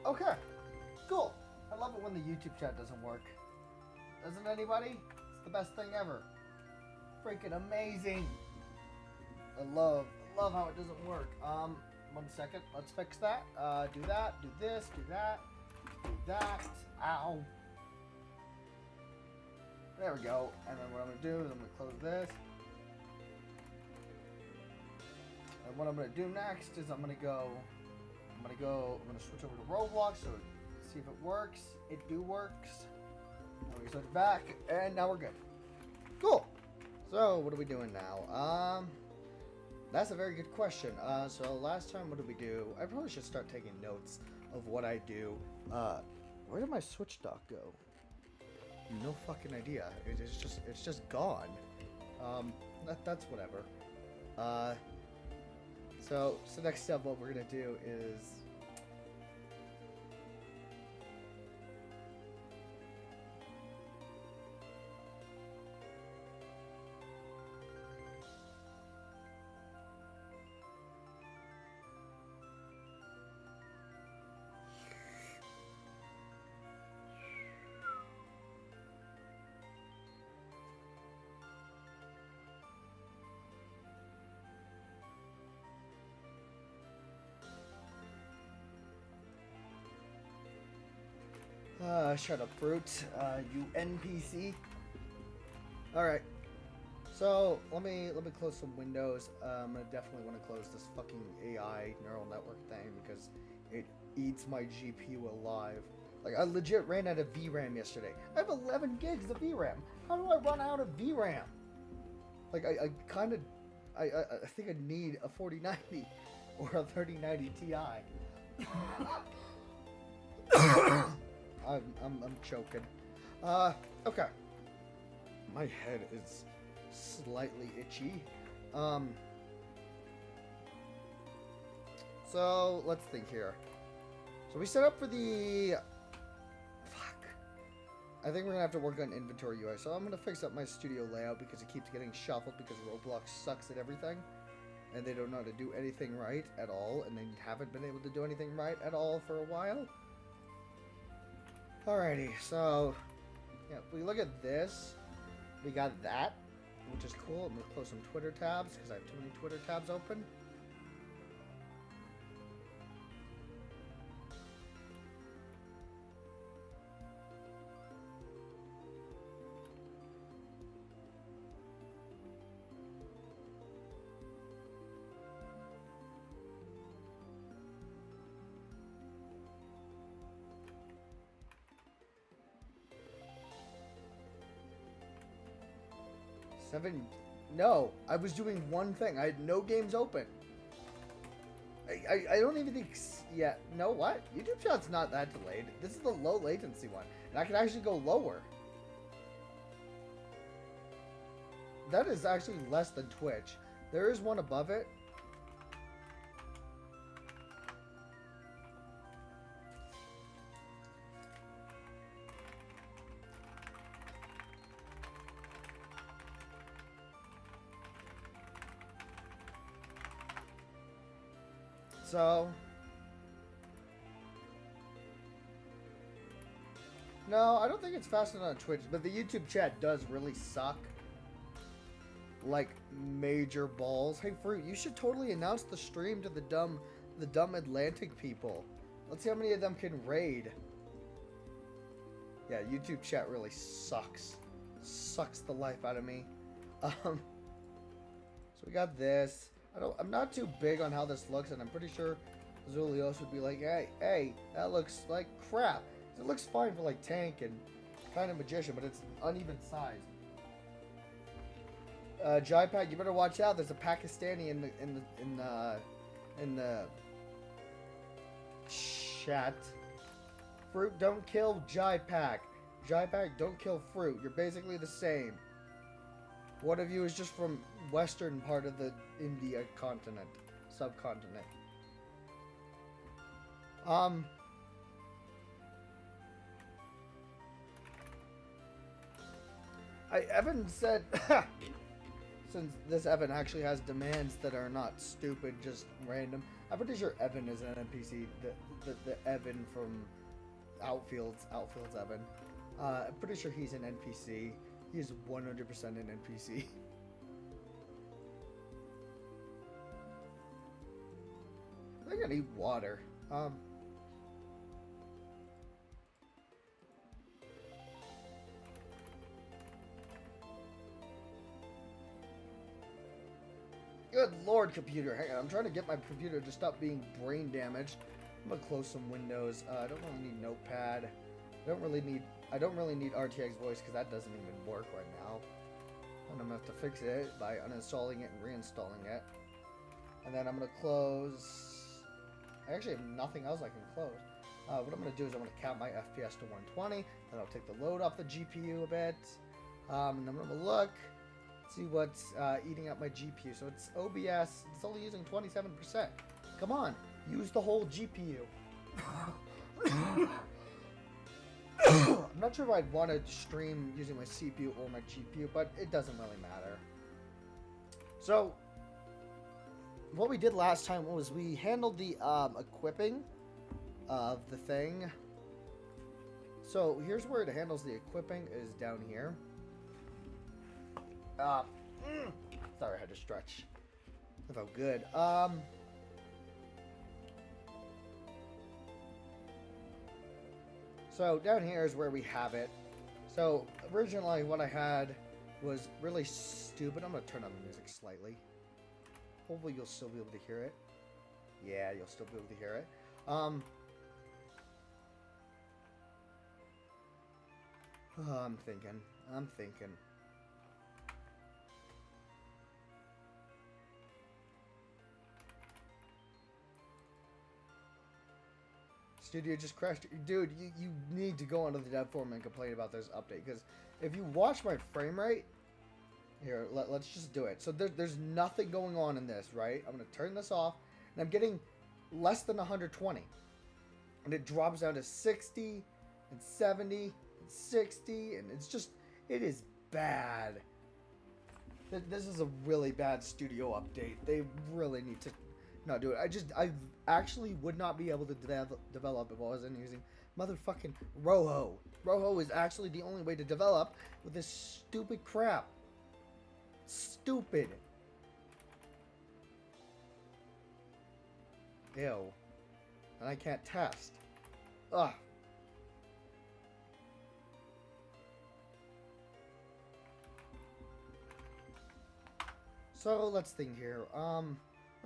Okay, cool. I love it when the YouTube chat doesn't work. Doesn't anybody? It's the best thing ever. Freaking amazing. I love how it doesn't work. 1 second. Let's fix that. Do that. Do this. Do that. Do that. Ow. There we go. And then what I'm gonna do is I'm gonna close this. And what I'm gonna do next is I'm gonna switch over to Roblox so see if it works. It do works. And we switch back, and now we're good. Cool. So what are we doing now? That's a very good question. So last time, what did we do? I probably should start taking notes of what I do. Where did my Switch dock go? No fucking idea. It's just gone. That's whatever. So next step, what we're gonna do is. Shut up, Fruit. You NPC. Alright. So, let me close some windows. I'm gonna definitely want to close this fucking AI neural network thing because it eats my GPU alive. Like, I legit ran out of VRAM yesterday. I have 11 gigs of VRAM. How do I run out of VRAM? Like, I think I need a 4090 or a 3090 Ti. I'm choking. Okay. My head is slightly itchy. So let's think here. So we set up for the. Fuck. I think we're gonna have to work on inventory UI. So I'm gonna fix up my studio layout because it keeps getting shuffled because Roblox sucks at everything, and they don't know how to do anything right at all, and they haven't been able to do anything right at all for a while. Alrighty, so yeah, if we look at this, we got that, which is cool. I'm gonna close some Twitter tabs because I have too many Twitter tabs open. No, I was doing one thing. I had no games open. I don't even think. Yeah, no, what? YouTube chat's not that delayed. This is the low latency one, and I can actually go lower. That is actually less than Twitch. There is one above it. So, no, I don't think it's faster than on Twitch, but the YouTube chat does really suck. Like, major balls. Hey, Fruit, you should totally announce the stream to the dumb Atlantic people. Let's see how many of them can raid. Yeah, YouTube chat really sucks. Sucks the life out of me. So we got this. I'm not too big on how this looks, and I'm pretty sure Zulios would be like, hey, that looks like crap. It looks fine for like tank and kind of magician, but it's uneven size. Jaipak, you better watch out. There's a Pakistani in the chat. Fruit, don't kill Jaipak. Jaipak, don't kill Fruit. You're basically the same. One of you is just from western part of the India continent, subcontinent. Evan said, since this Evan actually has demands that are not stupid, just random. I'm pretty sure Evan is an NPC. The Evan from Outfields Evan. I'm pretty sure he's an NPC. He is 100% an NPC. I think I need water. Good lord, computer. Hang on, I'm trying to get my computer to stop being brain damaged. I'm gonna close some windows. I don't really need Notepad. I don't really need RTX voice because that doesn't even work right now. And I'm gonna have to fix it by uninstalling it and reinstalling it. And then I'm gonna close. I actually have nothing else I can close. What I'm gonna do is I'm gonna cap my FPS to 120. Then I'll take the load off the GPU a bit. And then I'm gonna look. See what's eating up my GPU. So it's OBS. It's only using 27%. Come on, use the whole GPU. I'm not sure if I'd want to stream using my CPU or my GPU, but it doesn't really matter. So what we did last time was we handled the equipping of the thing. So here's where it handles the equipping, is down here. Sorry, I had to stretch. That felt good. So down here is where we have it. So originally what I had was really stupid. I'm gonna turn on the music slightly. Hopefully you'll still be able to hear it. Yeah, you'll still be able to hear it. I'm thinking. Studio just crashed. Dude, you need to go onto the dev forum and complain about this update, because if you watch my frame rate, here, let's just do it. So there's nothing going on in this, right? I'm going to turn this off, and I'm getting less than 120. And it drops down to 60, and 70, and 60, and it's just, it is bad. This is a really bad studio update. They really need to not do it. I actually would not be able to develop if I wasn't using motherfucking Roho. Roho is actually the only way to develop with this stupid crap. Stupid. Ew. And I can't test. Ugh. So let's think here. I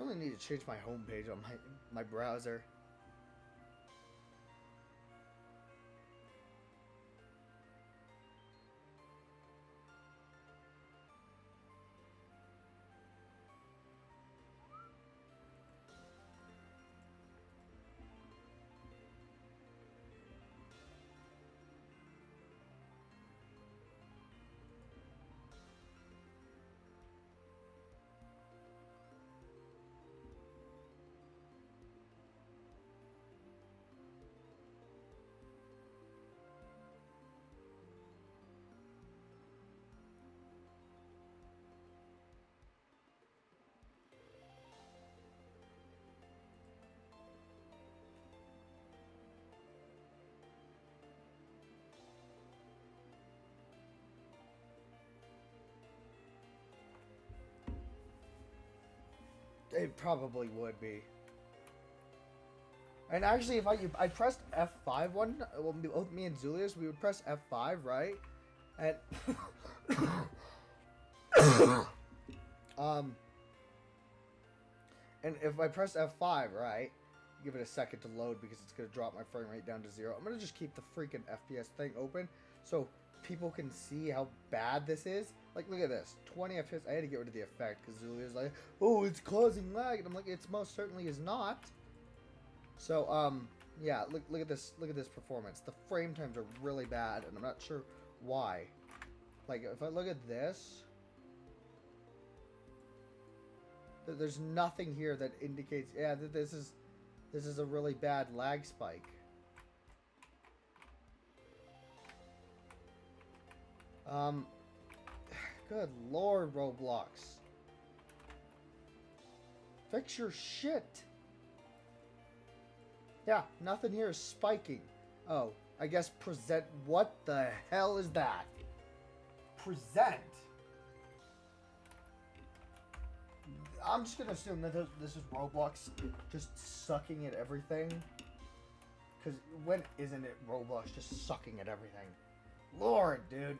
really need to change my homepage on my browser. It probably would be. And actually, if I pressed F5 well, both me and Zulius, we would press F5, right? And and if I press F5, right, give it a second to load because it's gonna drop my frame rate down to 0. I'm gonna just keep the freaking FPS thing open so people can see how bad this is. Like, look at this, 20 FPS. I had to get rid of the effect because Zulia's like, oh, it's causing lag, and I'm like, it's most certainly is not. So, yeah, look at this performance. The frame times are really bad, and I'm not sure why. Like, if I look at this, there's nothing here that indicates, yeah, that this is a really bad lag spike. Good lord, Roblox. Fix your shit. Yeah, nothing here is spiking. Oh, I guess present. What the hell is that? Present. I'm just gonna assume that this is Roblox just sucking at everything. Because when isn't it Roblox just sucking at everything? Lord, dude.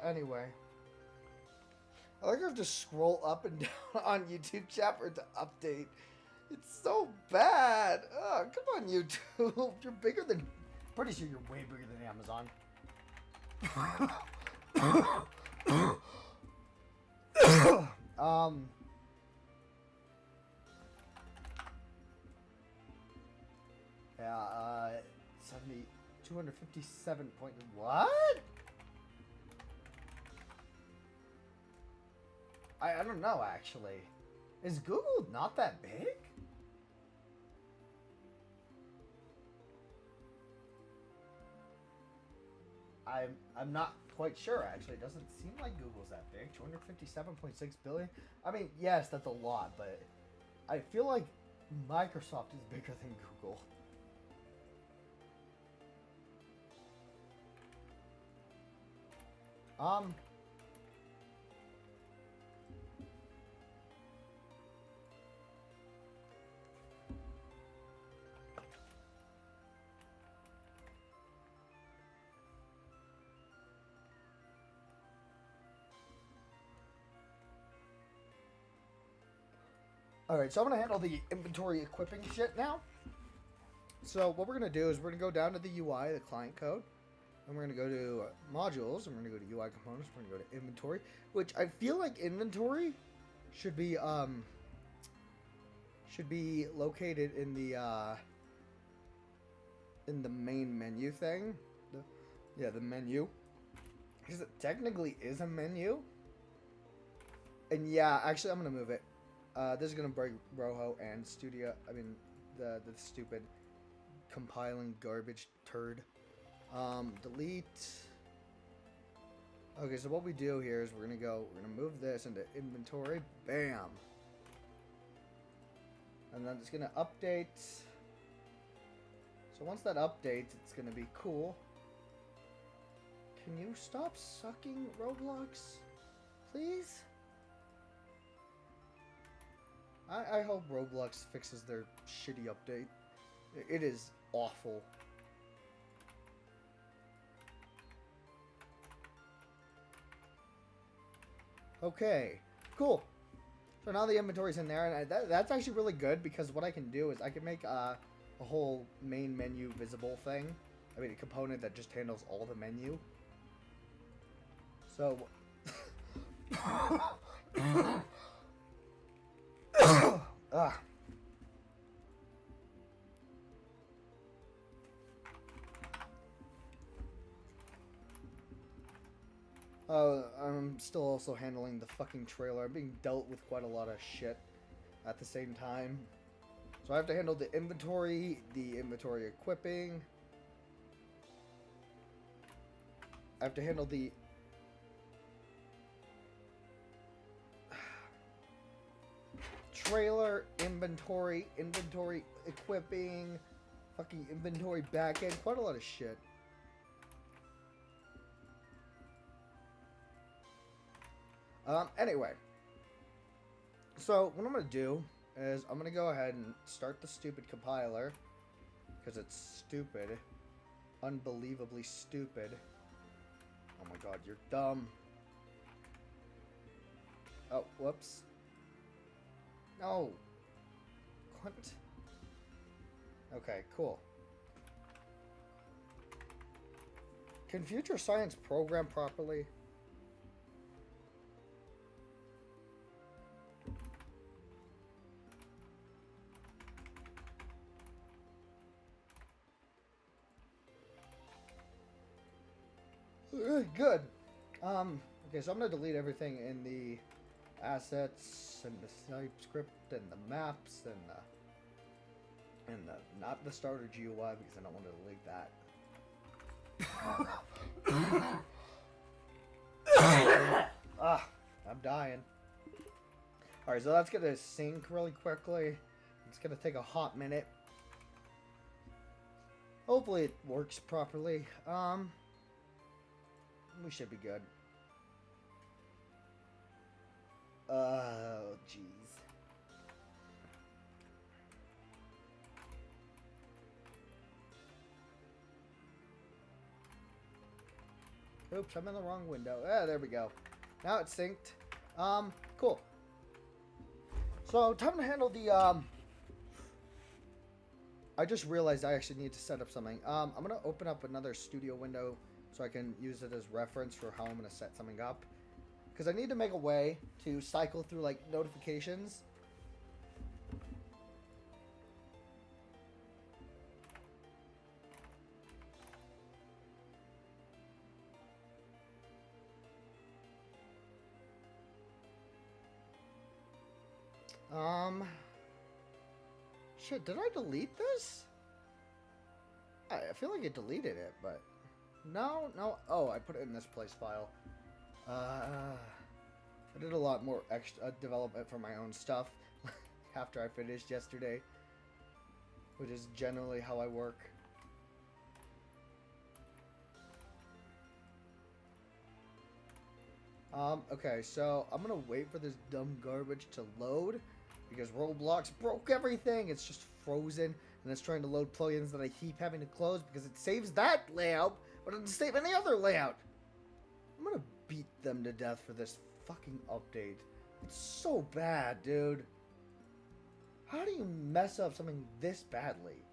Anyway. I like I have to scroll up and down on YouTube chat for it to update. It's so bad. Come on, YouTube. You're bigger than... Pretty sure you're way bigger than Amazon. Yeah, 70... 257 point... What? I don't know, actually. Is Google not that big? I'm not quite sure, actually. It doesn't seem like Google's that big. 257.6 billion? I mean, yes, that's a lot, but I feel like Microsoft is bigger than Google. Alright, so I'm going to handle the inventory equipping shit now. So what we're going to do is we're going to go down to the UI, the client code. And we're going to go to modules. And we're going to go to UI components. We're going to go to inventory. Which I feel like inventory should be located in the main menu thing. The menu. Because it technically is a menu. And yeah, actually I'm going to move it. This is gonna break Rojo and Studio. I mean, the stupid compiling garbage turd. Delete. Okay, so what we do here is we're gonna move this into inventory. Bam. And then it's gonna update. So once that updates, it's gonna be cool. Can you stop sucking, Roblox? Please? I hope Roblox fixes their shitty update. It is awful. Okay, cool. So now the inventory's in there, and that's actually really good because what I can do is I can make a whole main menu visible thing. I mean, a component that just handles all the menu. So... I'm still also handling the fucking trailer. I'm being dealt with quite a lot of shit at the same time. So I have to handle the inventory equipping. I have to handle the... trailer, inventory equipping, fucking inventory backend, quite a lot of shit. Anyway, so what I'm gonna do is I'm gonna go ahead and start the stupid compiler because it's stupid, unbelievably stupid. Oh my god, you're dumb. Oh, whoops. No. What? Okay, cool. Can Future Science program properly? Good. Okay, so I'm gonna delete everything in the assets and the type script and the maps and the not the starter GUI because I don't want to delete that. I'm dying. Alright, so that's gonna sync really quickly. It's gonna take a hot minute. Hopefully it works properly. We should be good. Oh, jeez. Oops, I'm in the wrong window. Ah, there we go. Now it's synced. Cool. So, time to handle the, I just realized I actually need to set up something. I'm going to open up another studio window so I can use it as reference for how I'm going to set something up. Because I need to make a way to cycle through, like, notifications. Shit, did I delete this? I feel like I deleted it, but... No. Oh, I put it in this place file. I did a lot more extra development for my own stuff after I finished yesterday, which is generally how I work. Okay, so I'm gonna wait for this dumb garbage to load because Roblox broke everything. It's just frozen and it's trying to load plugins that I keep having to close because it saves that layout, but it doesn't save any other layout. I'm gonna beat them to death for this fucking update. It's so bad, dude. How do you mess up something this badly?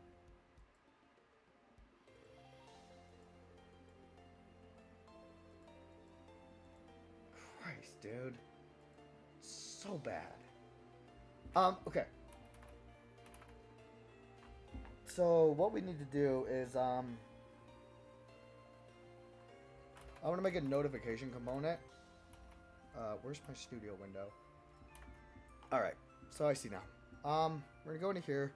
Christ, dude. So bad. Okay. So what we need to do is I'm gonna make a notification component. Where's my studio window? Alright, so I see now. We're gonna go into here.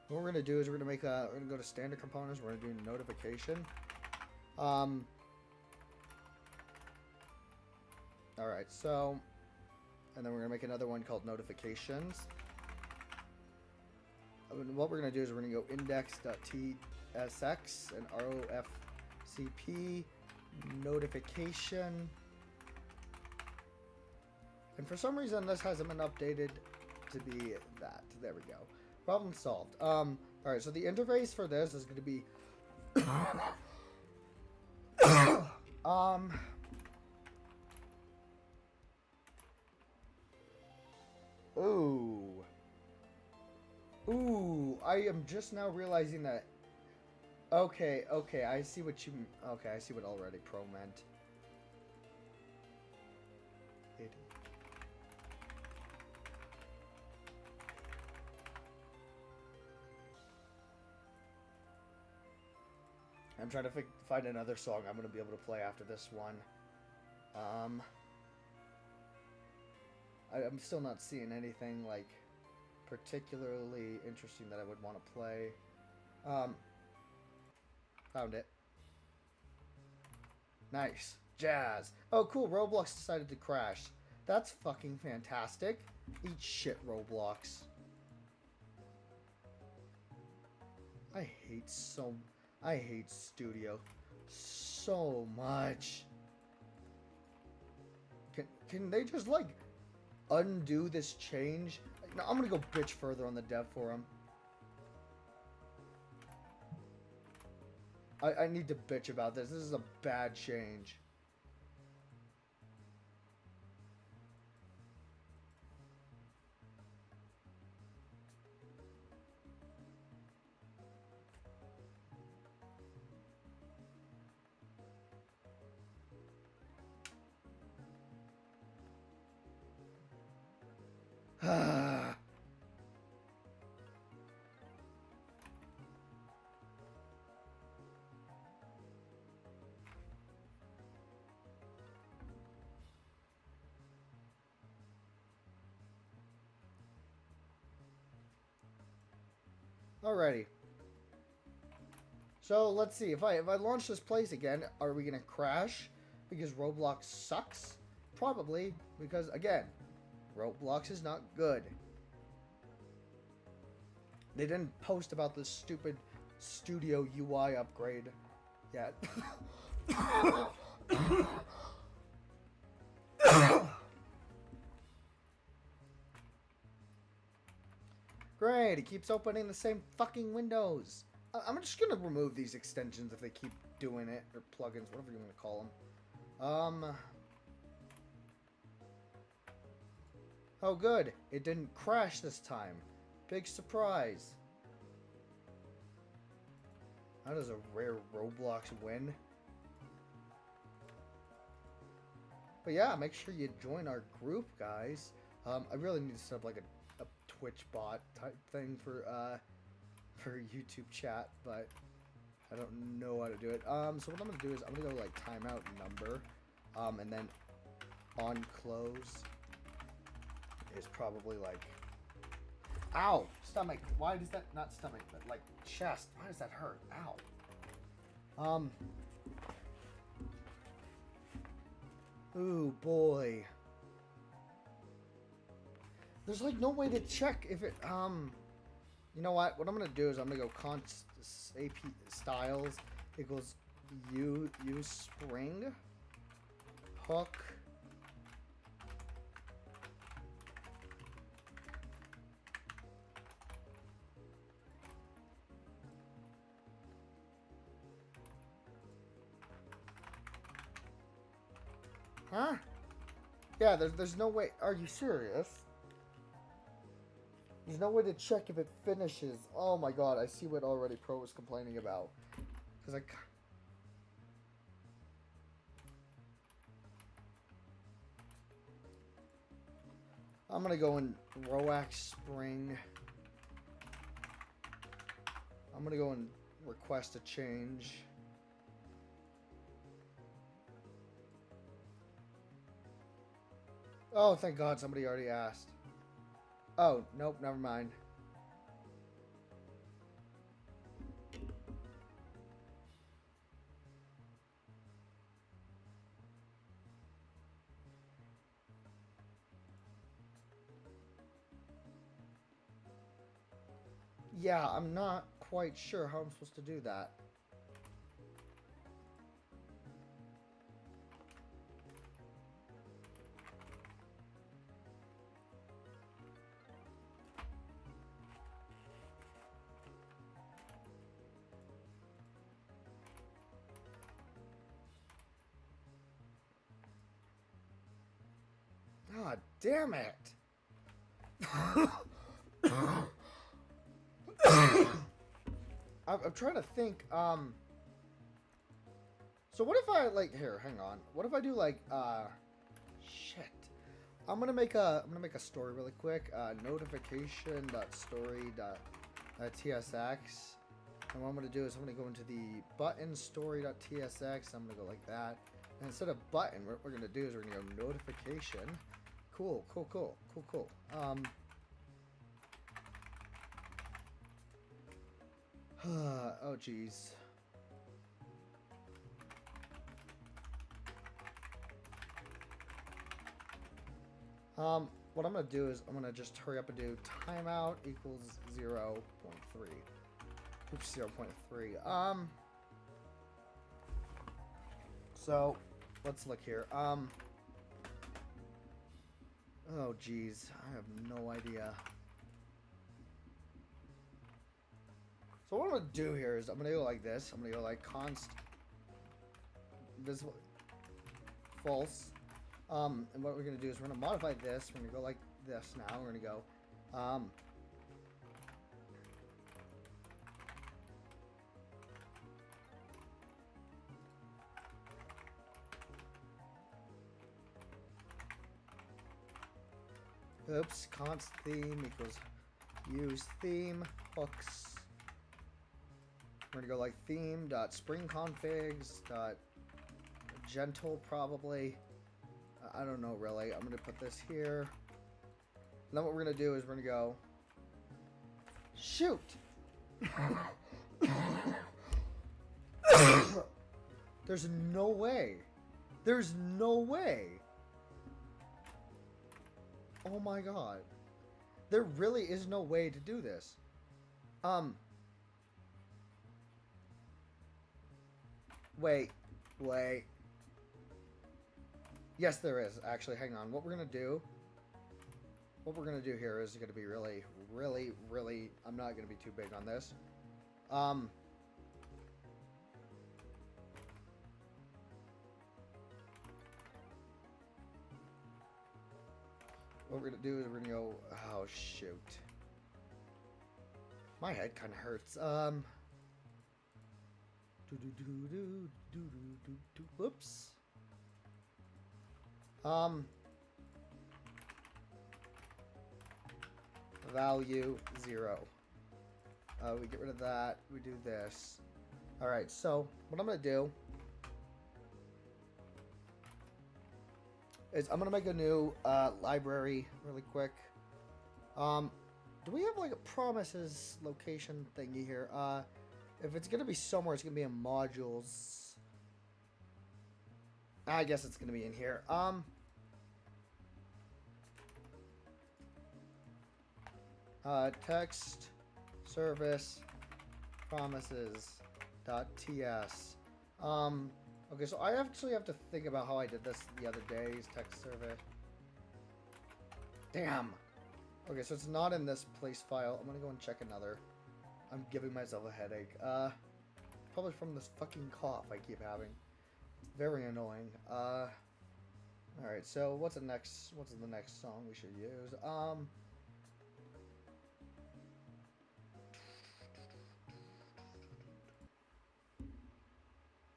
What we're gonna do is we're gonna go to standard components, we're gonna do notification. Alright, so and then we're gonna make another one called notifications. And what we're gonna do is we're gonna go index.tsx and rofcp notification. And for some reason this hasn't been updated to be that. There we go. Problem solved. Alright, so the interface for this is gonna be Ooh, I am just now realizing that. Okay, I see what you. Okay, I see what already pro meant. I'm trying to find another song I'm gonna be able to play after this one. I'm still not seeing anything like particularly interesting that I would want to play. Found it. Nice. Jazz. Oh, cool. Roblox decided to crash. That's fucking fantastic. Eat shit, Roblox. I hate Studio so much. Can they just, like, undo this change? No, I'm gonna go bitch further on the dev forum. I need to bitch about this. This is a bad change. Alrighty. So let's see. If I launch this place again, are we gonna crash because Roblox sucks? Probably, because again, Roblox is not good. They didn't post about this stupid Studio UI upgrade yet. Great, it keeps opening the same fucking windows. I'm just gonna remove these extensions if they keep doing it, or plugins, whatever you want to call them. Oh good, it didn't crash this time. Big surprise. That is a rare Roblox win. But yeah, make sure you join our group, guys. I really need to set up like a Twitch bot type thing for YouTube chat, but I don't know how to do it. So what I'm gonna do is I'm gonna go like timeout number, and then on close is probably like, ow, stomach. Why does that, not stomach, but like chest? Why does that hurt? Ow. Ooh boy. There's like no way to check if it, you know what? What I'm gonna do is I'm gonna go const AP styles equals use spring hook huh? Yeah, there's no way. Are you serious? There's no way to check if it finishes. Oh my god, I see what already Pro was complaining about. Because I'm going to go in Roax Spring. I'm going to go and request a change. Oh, thank god somebody already asked. Oh, nope, never mind. Yeah, I'm not quite sure how I'm supposed to do that. God damn it. I'm trying to think, so what if I, like, here, hang on. What if I do, like, shit. I'm gonna make a story really quick, notification.story.tsx, and what I'm gonna do is I'm gonna go into the button story.tsx, I'm gonna go like that, and instead of button, what we're gonna do is we're gonna go notification, cool, oh geez. What I'm gonna do is I'm gonna just hurry up and do timeout equals 0.3. Oops, 0.3. So let's look here. Oh geez, I have no idea. So what I'm gonna do here is I'm gonna go like this. I'm gonna go like const visible false. And what we're gonna do is we're gonna modify this. We're gonna go like this now. We're gonna go oops, const theme equals use theme hooks. We're gonna go like theme dot spring configs dot gentle probably. I don't know really. I'm gonna put this here. And then what we're gonna do is we're gonna go shoot. There's no way. There's no way. Oh my god. There really is no way to do this. Wait. Yes, there is. Actually, hang on. What we're gonna do here is gonna be really, I'm not gonna be too big on this. What we're gonna do is we're gonna go, oh shoot. My head kinda hurts. Whoops. Value 0. We get rid of that. We do this. Alright, so what I'm gonna do is I'm gonna make a new library really quick. Do we have like a promises location thingy here? If it's gonna be somewhere, it's gonna be in modules. I guess it's gonna be in here. Text service promises.ts. Okay, so I actually have to think about how I did this the other day's text service. Damn. Okay, so it's not in this place file. I'm gonna go and check another. I'm giving myself a headache. Probably from this fucking cough I keep having. Very annoying. Alright, so what's the next song we should use?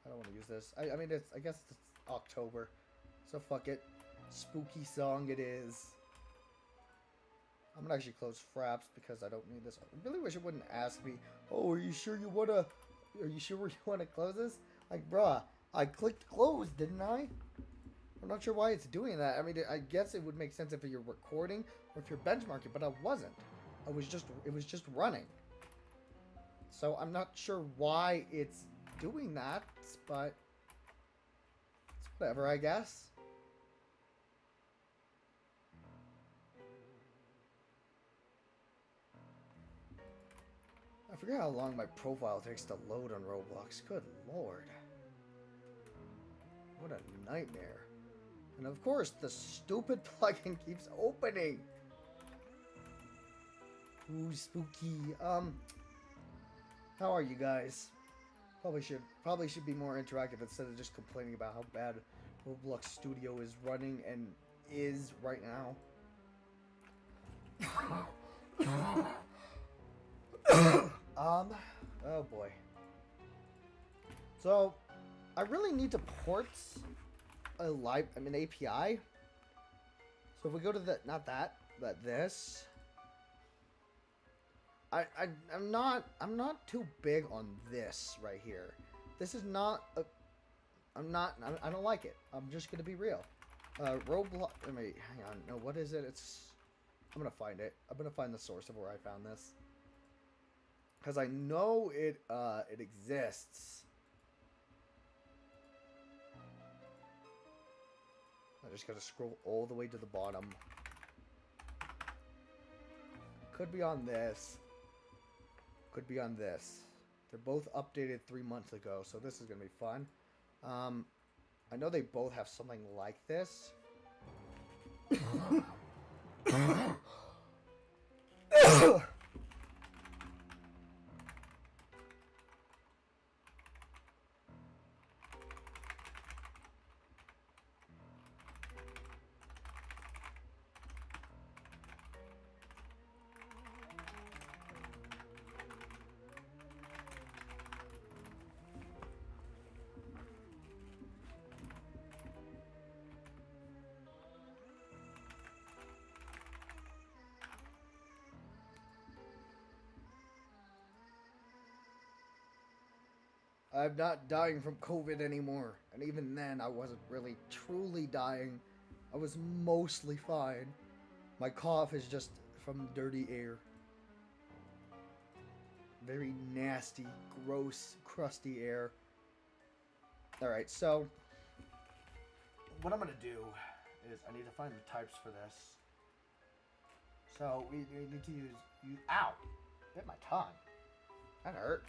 I don't want to use this. I mean, I guess it's October, so fuck it. Spooky song it is. I'm gonna actually close Fraps because I don't need this. I really wish it wouldn't ask me, oh, are you sure you wanna close this? Like, bruh, I clicked close, didn't I? I'm not sure why it's doing that. I mean, I guess it would make sense if you're recording or if you're benchmarking, but I wasn't. It was just running. So I'm not sure why it's doing that, but it's whatever, I guess. I forget how long my profile takes to load on Roblox. Good lord. What a nightmare. And of course, the stupid plugin keeps opening. Ooh, spooky. How are you guys? Probably should be more interactive instead of just complaining about how bad Roblox Studio is running and is right now. Oh boy. So, I really need to port an API. So if we go to the, not that, but this. I'm not too big on this right here. This is not a, I don't like it. I'm just gonna be real. Roblox, hang on, no, what is it? I'm gonna find it. I'm gonna find the source of where I found this. Because I know it exists. I just gotta scroll all the way to the bottom. Could be on this. Could be on this. They're both updated 3 months ago, so this is gonna be fun. I know they both have something like this. I'm not dying from COVID anymore. And even then, I wasn't really truly dying. I was mostly fine. My cough is just from dirty air. very nasty, gross, crusty air. Alright, so what I'm going to do is I need to find the types for this. So we need to use ow! Bit my tongue. That hurt.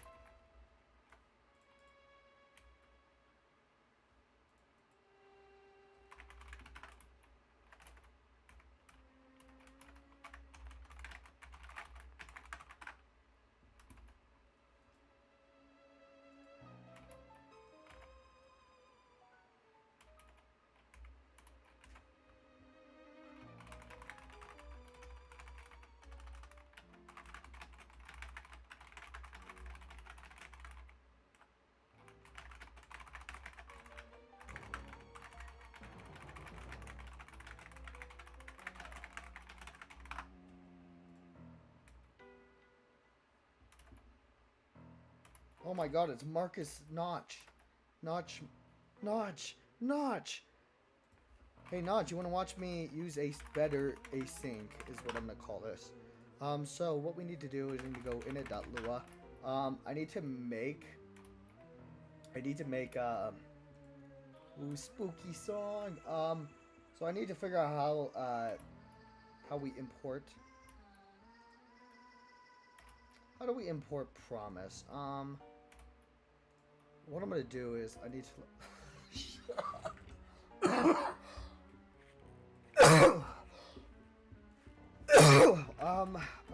Oh my god, it's Marcus Notch. Notch. Hey Notch, you want to watch me use a better async is what I'm going to call this. So what we need to do is we need to go init.lua. I need to make ooh, spooky song. So I need to figure out how we import. How do we import promise? What I'm gonna do is I need to.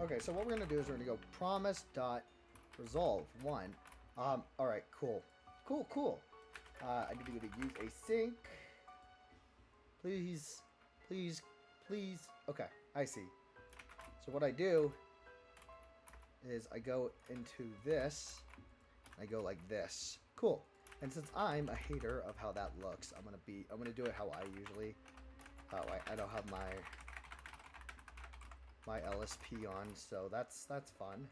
Okay. So what we're gonna do is we're gonna go promise dot resolve one. All right. Cool. I need to go to use async. Please. Okay. I see. So what I do is I go into this. I go like this. Cool. And since I'm a hater of how that looks, I'm gonna do it how I usually. I don't have my LSP on, so that's fun.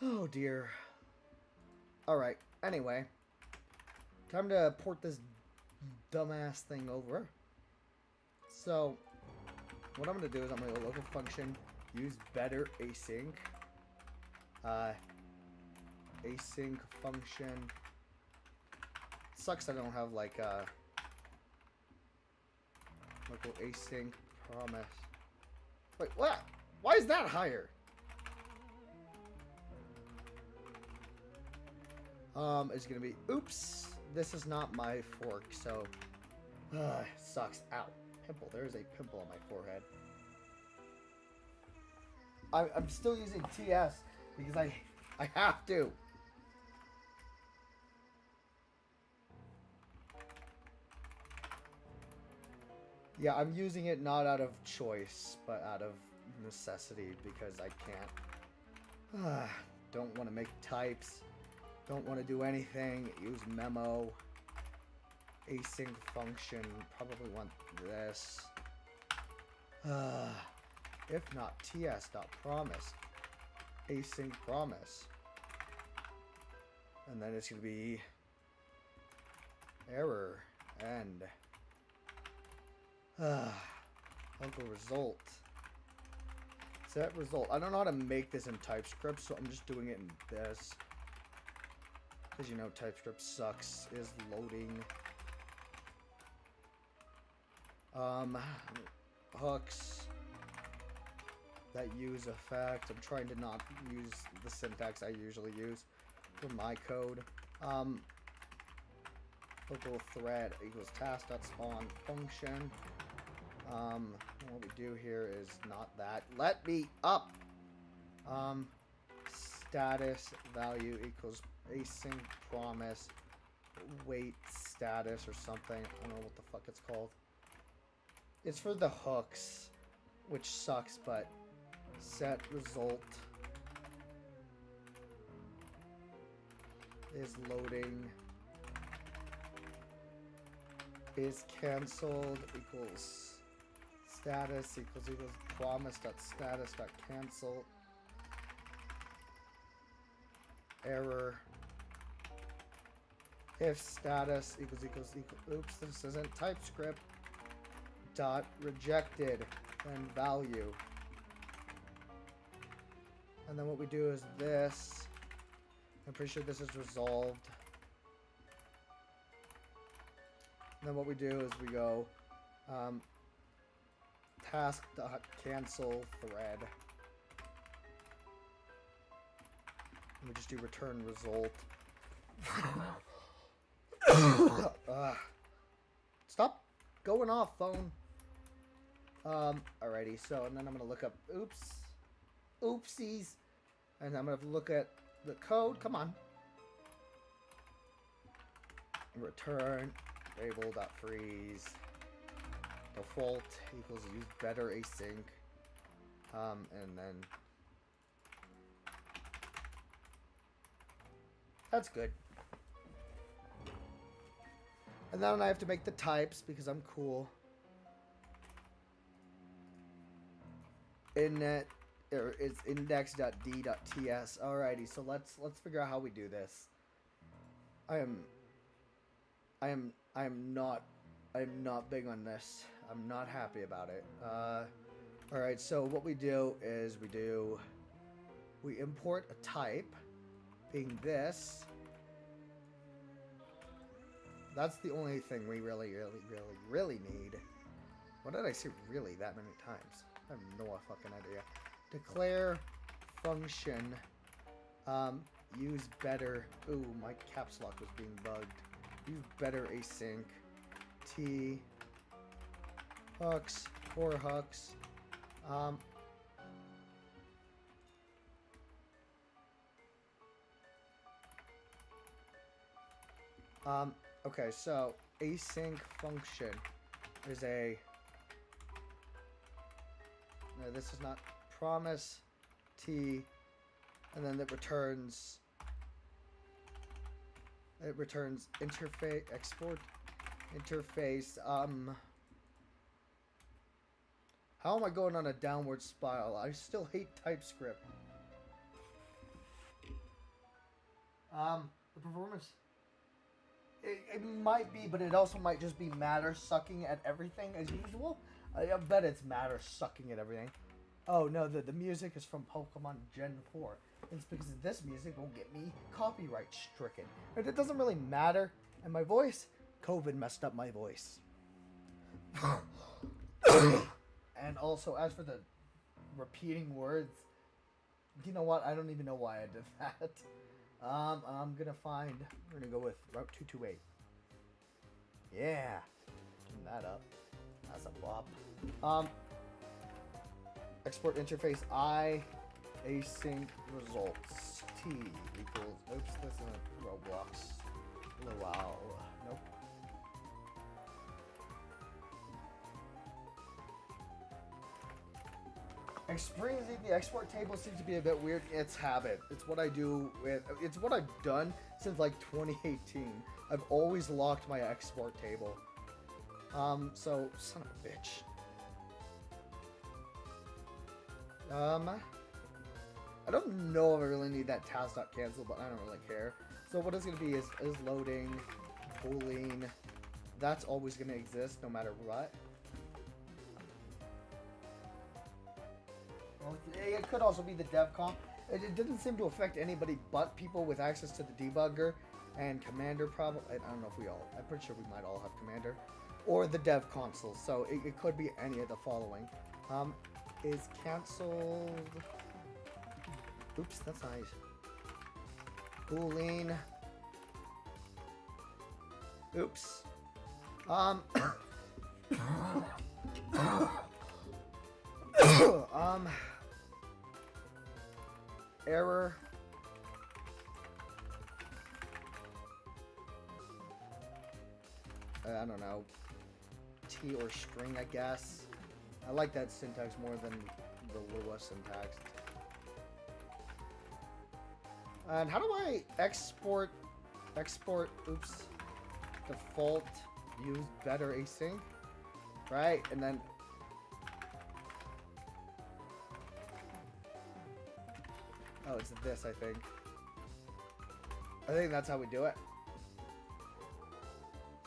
Oh dear. All right. Anyway, time to port this dumbass thing over. So, what I'm going to do is I'm going to go local function, use better async. Async function. Sucks I don't have like local async promise. Wait, what? Why is that higher? It's going to be, oops, this is not my fork, so, sucks. Ow. Pimple. There is a pimple on my forehead. I'm still using TS because I have to. Yeah, I'm using it not out of choice, but out of necessity because I can't. Don't want to make types. Don't want to do anything. Use memo. Async function. Probably want this. If not, ts.promise. Async promise. And then it's going to be error end. Local result. Set result. I don't know how to make this in TypeScript, so I'm just doing it in this. Because you know TypeScript sucks. Is loading. Hooks that use effect. I'm trying to not use the syntax I usually use for my code. Local thread equals task.spawn function. What we do here is not that. Let me up. Status value equals async promise wait status or something. I don't know what the fuck it's called. It's for the hooks, which sucks, but set result is loading is canceled equals status equals promise.status.cancel error if status equals, oops, this isn't TypeScript, dot rejected, then value. And then what we do is this. I'm pretty sure this is resolved. And then what we do is we go task.cancel thread. And we just do return result. Stop going off, phone. Alrighty, so, and then I'm gonna look up, oopsies. And I'm gonna look at the code, come on. Return variable.freeze default equals use better async. And then that's good. And then I have to make the types because I'm cool. Innet is index.d.ts. Alrighty, so let's figure out how we do this. I am not big on this. I'm not happy about it. Alright, so what we do is we import a type, being this. That's the only thing we really need. What did I say really that many times? I have no fucking idea. Declare function. Use better. Ooh, my caps lock was being bugged. Use better async. T. Hooks. 4 hooks. Okay, so async function is a. No, this is not promise T, and then it returns interface export interface. How am I going on a downward spiral? I still hate TypeScript. The performance. It might be, but it also might just be matter sucking at everything as usual. I bet it's matter sucking at everything. Oh no, the music is from Pokemon Gen 4. It's because this music will get me copyright stricken. But it doesn't really matter. And my voice, COVID messed up my voice. And also, as for the repeating words, you know what? I don't even know why I did that. I'm gonna we're gonna go with Route 228. Yeah. Turn that up. That's a bop. Export interface I async results T equals. Oops, this isn't Roblox. Wow. Nope. Experiencing the export table seems to be a bit weird. It's habit. It's what I do with. It's what I've done since like 2018. I've always locked my export table. So son of a bitch. I don't know if I really need that task.cancel, but I don't really care. So what it's gonna be is loading, boolean. That's always gonna exist no matter what. Well, it could also be the dev comp. It didn't seem to affect anybody but people with access to the debugger and commander probably. I don't know if we all. I'm pretty sure we might all have commander. Or the dev console. So it could be any of the following. Is canceled. Oops, that's nice. Boolean. Oops. Error. I don't know. T or string, I guess. I like that syntax more than the Lua syntax. And how do I export, oops, default, use better async, right? And then, oh, it's this, I think. I think that's how we do it.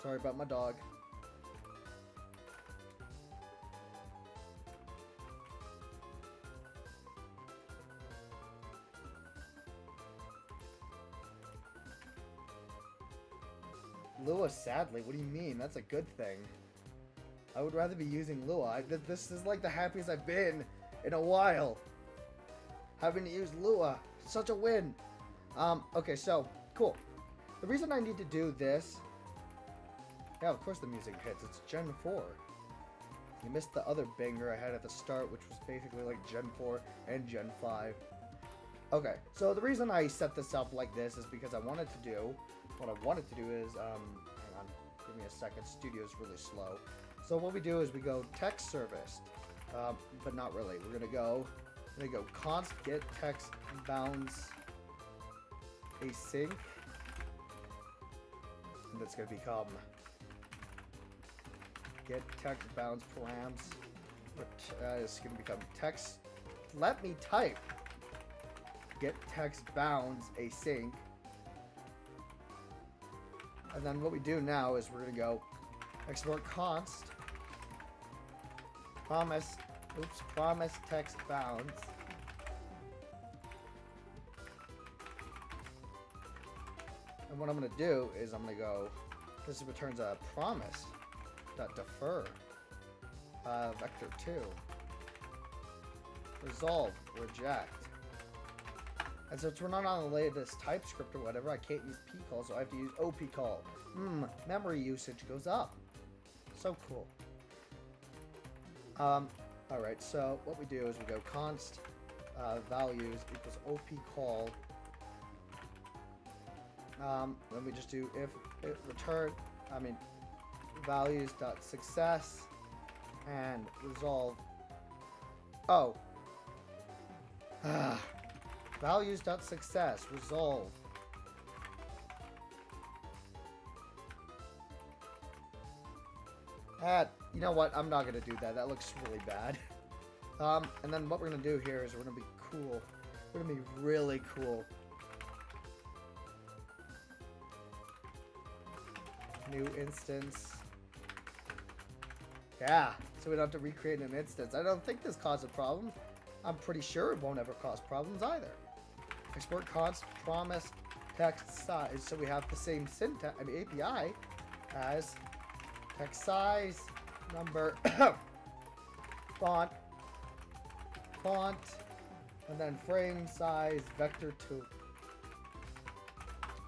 Sorry about my dog. Lua, sadly. What do you mean? That's a good thing. I would rather be using Lua. This is like the happiest I've been in a while. Having to use Lua. Such a win. Okay, so, cool. The reason I need to do this... Yeah, of course the music hits. It's Gen 4. You missed the other banger I had at the start, which was basically like Gen 4 and Gen 5. Okay, so the reason I set this up like this is because I wanted to do... What I wanted to do is, hang on, give me a second, studio's really slow. So what we do is we go text service, but not really. We're gonna go const get text bounds async, and that's gonna become get text bounds params, but it's gonna become text. Let me type get text bounds async. And then what we do now is we're going to go export const promise text bounds. And what I'm going to do is I'm going to go, this returns a promise dot defer vector 2 resolve reject. And since we're not on the latest TypeScript or whatever, I can't use pcall, so I have to use opcall. Memory usage goes up. So cool. Alright, so what we do is we go const values equals opcall. Then we just do if it return, values dot success and resolve. Oh. Values.success, resolve. You know what? I'm not going to do that. That looks really bad. And then what we're going to do here is we're going to be cool. We're going to be really cool. New instance. Yeah, so we don't have to recreate an instance. I don't think this causes problems. I'm pretty sure it won't ever cause problems either. Export const promise text size, so we have the same syntax, API as text size, number, font, and then frame size vector 2.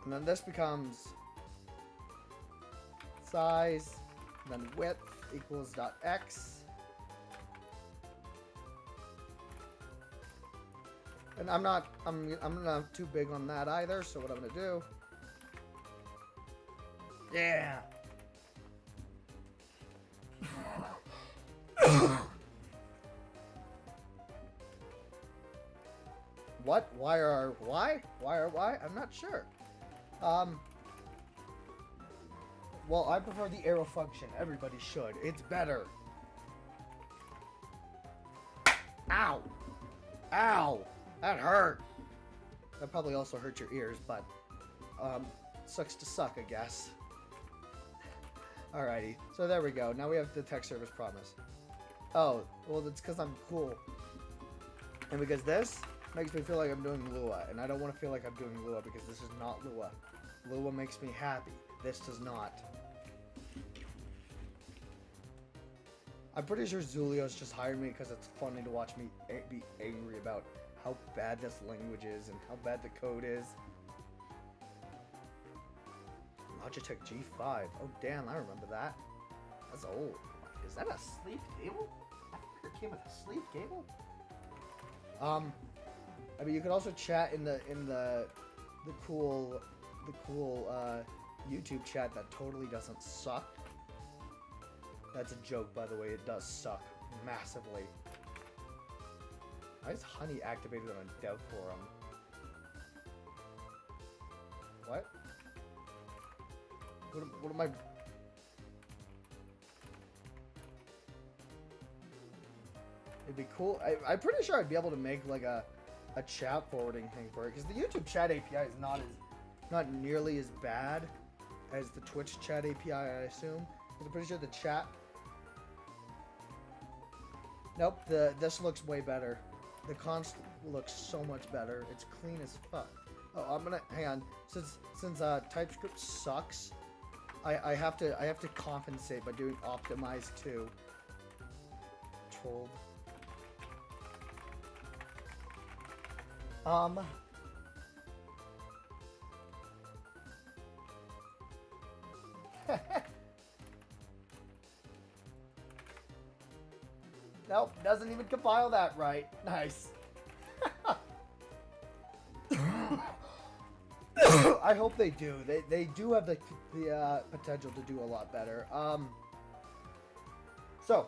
And then this becomes size, and then width equals .x. And I'm not too big on that either, so what I'm gonna do, yeah. What? Why? I'm not sure. Well, I prefer the arrow function. Everybody should. It's better. Ow! Ow! That hurt. That probably also hurt your ears, but sucks to suck, I guess. Alrighty, so there we go. Now we have the text service promise. Oh, well, that's because I'm cool. And because this makes me feel like I'm doing Lua, and I don't want to feel like I'm doing Lua because this is not Lua. Lua makes me happy. This does not. I'm pretty sure Zulio's just hired me because it's funny to watch me be angry about how bad this language is and how bad the code is. Logitech G5. Oh damn, I remember that. That's old. Is that a sleeve cable? I think it came with a sleeve cable. I mean, you could also chat in the cool YouTube chat that totally doesn't suck. That's a joke, by the way. It does suck massively. Why is Honey activated on a dev forum? What? What am I... It'd be cool. I'm pretty sure I'd be able to make like a chat forwarding thing for it, because the YouTube chat API is not nearly as bad as the Twitch chat API, I assume. I'm pretty sure the chat. Nope, this looks way better. The const looks so much better. It's clean as fuck. Oh, I'm gonna hang on. Since TypeScript sucks, I have to compensate by doing optimize too. Trolled. Nope, doesn't even compile that right. Nice. I hope they do. They do have the potential to do a lot better. So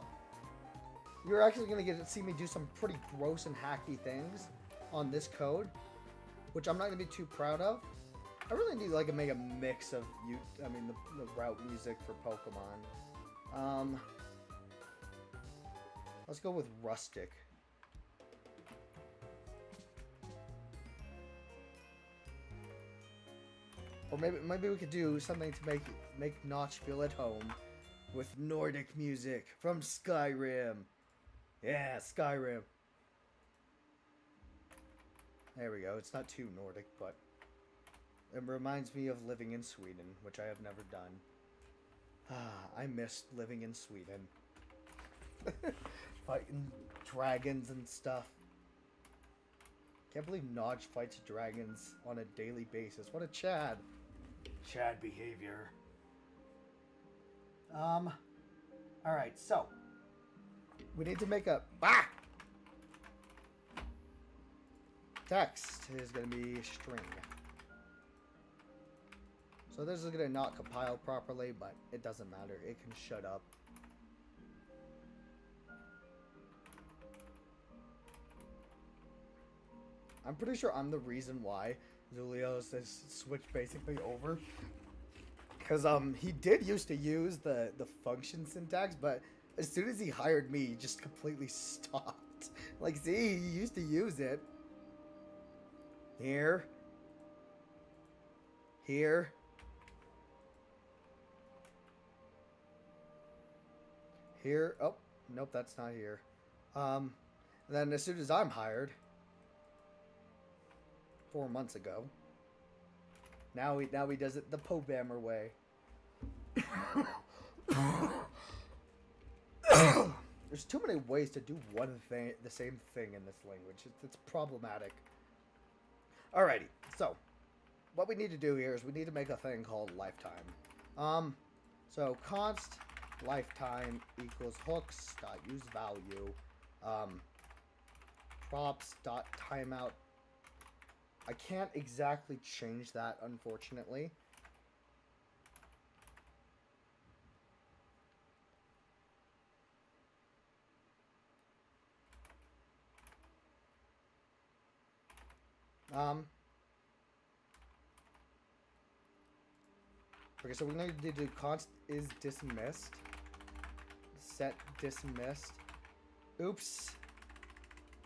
you're actually gonna get to see me do some pretty gross and hacky things on this code, which I'm not gonna be too proud of. I really need to make a mix of the route music for Pokemon. Let's go with rustic. Or maybe we could do something to make Notch feel at home with Nordic music from Skyrim. Yeah, Skyrim. There we go. It's not too Nordic, but it reminds me of living in Sweden, which I have never done. I missed living in Sweden. Fighting dragons and stuff. Can't believe Notch fights dragons on a daily basis. What a Chad. Chad behavior. Alright, so we need to make a text is gonna be string. So this is gonna not compile properly, but it doesn't matter. It can shut up. I'm pretty sure I'm the reason why Zulio's has switched basically over. Because he did used to use the function syntax, but as soon as he hired me, he just completely stopped. Like, see, he used to use it. Here. Here. Here. Oh, nope, that's not here. Then as soon as I'm hired, 4 months ago, now he does it the Pobammer way. There's too many ways to do the same thing in this language. It's problematic. Alrighty, so what we need to do here is we need to make a thing called lifetime. So const lifetime equals hooks dot use value, props dot timeout. I can't exactly change that, unfortunately. Okay, so we're going to do const is dismissed. Set dismissed. Oops.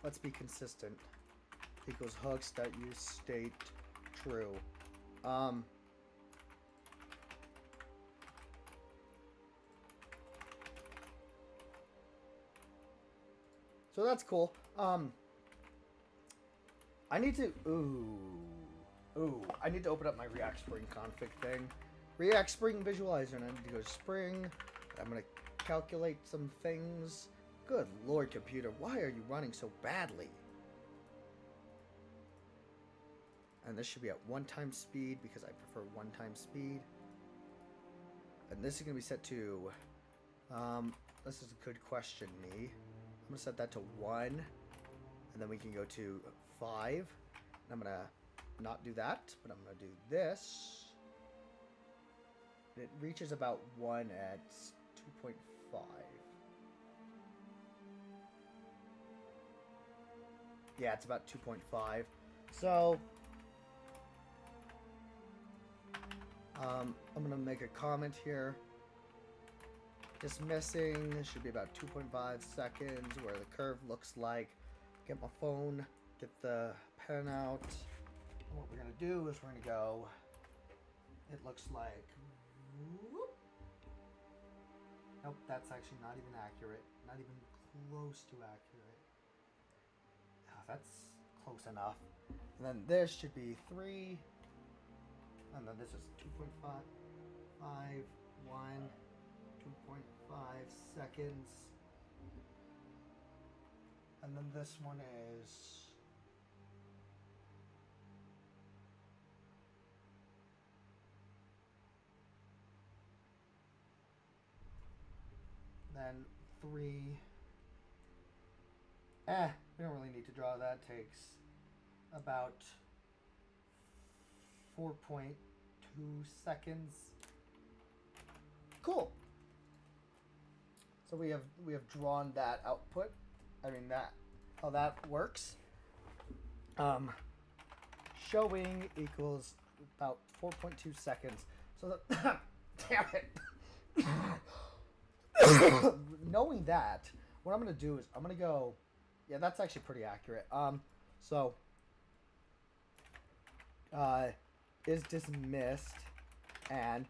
Let's be consistent. Equals hooks that use state true. So that's cool. I need to I need to open up my React Spring config thing. React Spring visualizer, and I need to go to Spring. I'm gonna calculate some things. Good lord, computer, why are you running so badly? And this should be at 1x speed because I prefer 1x speed. And this is gonna be set to this is a good question, me. I'm gonna set that to 1, and then we can go to 5. And I'm gonna not do that, but I'm gonna do this. It reaches about 1 at 2.5. Yeah, it's about 2.5. So I'm gonna make a comment here. Dismissing should be about 2.5 seconds, where the curve looks like. Get my phone, get the pen out. And what we're gonna do is we're gonna go. It looks like Whoop. Nope, that's actually not even accurate. Not even close to accurate. Oh, that's close enough. And then this should be 3. And then this is 2.5, 2.5 seconds. And then this one is... Then 3. We don't really need to draw that. Takes about 4.2 seconds. Cool. So we have drawn that output. I mean that how that works. Showing equals about 4.2 seconds. So that damn it. Knowing that, what I'm gonna do is I'm gonna go. Yeah, that's actually pretty accurate. So is dismissed and